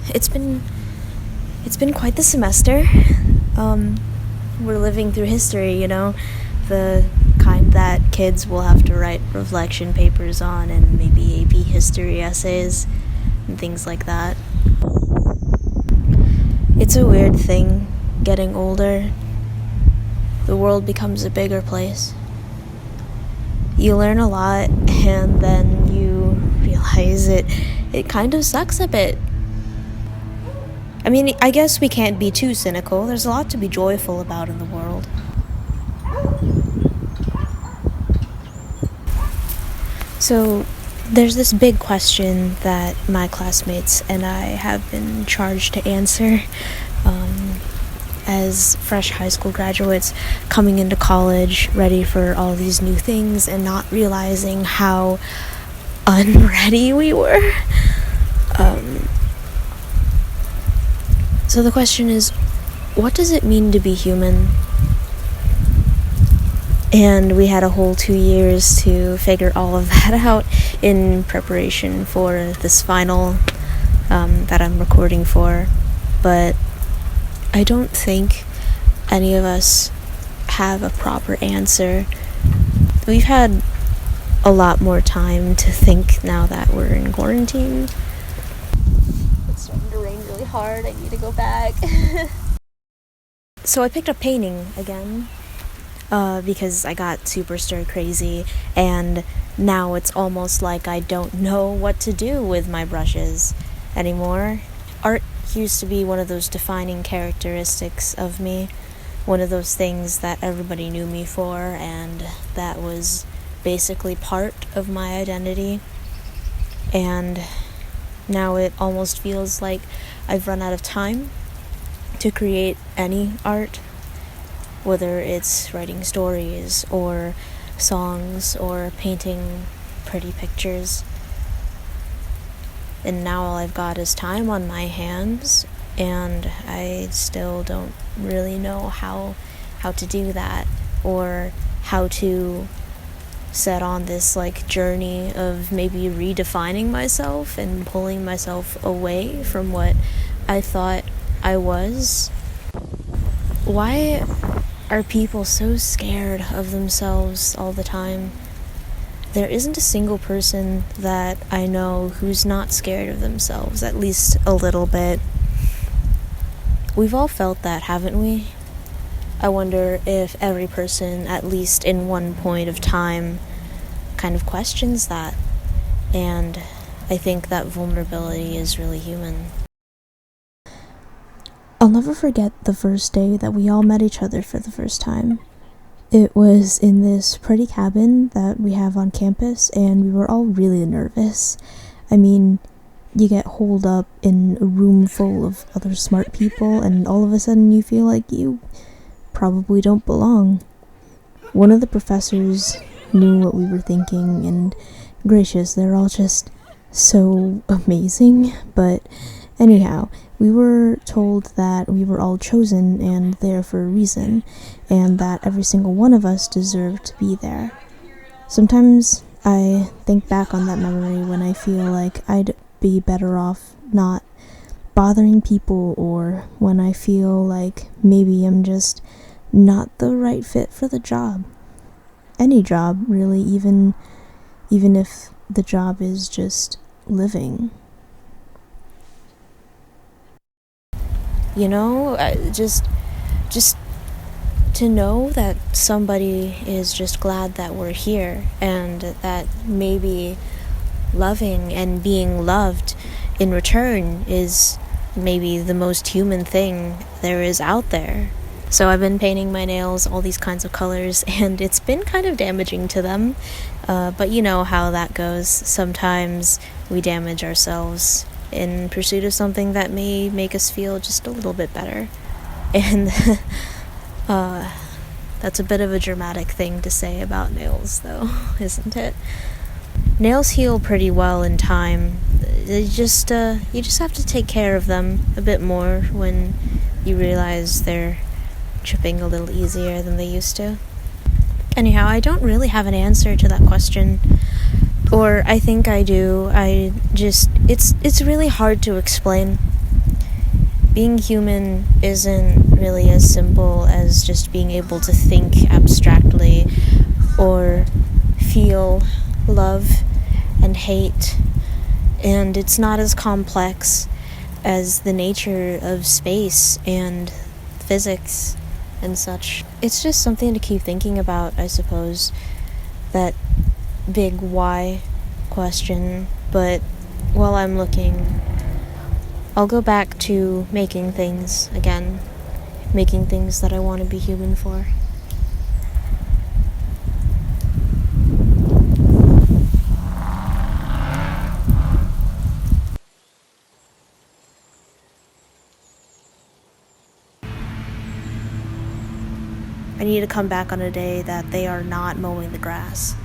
it's been quite the semester. We're living through history, the kind that kids will have to write reflection papers on, and maybe AP history essays and things like that. It's a weird thing, getting older. The world becomes a bigger place. You learn a lot, and then you realize it kind of sucks a bit. I mean, I guess we can't be too cynical. There's a lot to be joyful about in the world. So, there's this big question that my classmates and I have been charged to answer as fresh high school graduates coming into college, ready for all these new things and not realizing how unready we were. So the question is, what does it mean to be human? And we had a whole 2 years to figure all of that out in preparation for this final that I'm recording for. But I don't think any of us have a proper answer. We've had a lot more time to think now that we're in quarantine. It's starting to rain really hard. I need to go back. So I picked up painting again. Because I got super stir crazy, and now it's almost like I don't know what to do with my brushes anymore. Art used to be one of those defining characteristics of me, one of those things that everybody knew me for, and that was basically part of my identity. And now it almost feels like I've run out of time to create any art, whether it's writing stories or songs or painting pretty pictures. And now all I've got is time on my hands, and I still don't really know how to do that, or how to set on this journey of maybe redefining myself and pulling myself away from what I thought I was. Why are people so scared of themselves all the time? There isn't a single person that I know who's not scared of themselves, at least a little bit. We've all felt that, haven't we? I wonder if every person, at least in one point of time, kind of questions that. And I think that vulnerability is really human. I'll never forget the first day that we all met each other for the first time. It was in this pretty cabin that we have on campus, and we were all really nervous. I mean, you get holed up in a room full of other smart people, and all of a sudden you feel like you probably don't belong. One of the professors knew what we were thinking, and gracious, they're all just so amazing. But anyhow, we were told that we were all chosen and there for a reason, and that every single one of us deserved to be there. Sometimes I think back on that memory when I feel like I'd be better off not bothering people, or when I feel like maybe I'm just not the right fit for the job. Any job, really, even if the job is just living. Just to know that somebody is just glad that we're here, and that maybe loving and being loved in return is maybe the most human thing there is out there. So I've been painting my nails all these kinds of colors, and it's been kind of damaging to them, but you know how that goes. Sometimes we damage ourselves in pursuit of something that may make us feel just a little bit better. And that's a bit of a dramatic thing to say about nails, though, isn't it? Nails heal pretty well in time. You just have to take care of them a bit more when you realize they're chipping a little easier than they used to. Anyhow, I don't really have an answer to that question. Or I think I do. It's really hard to explain. being human isn't really as simple as just being able to think abstractly or feel love and hate, and it's not as complex as the nature of space and physics and such. It's just something to keep thinking about, I suppose, that big why question. But while I'm looking, I'll go back to making things again, making things that I want to be human for. I need to come back on a day that they are not mowing the grass.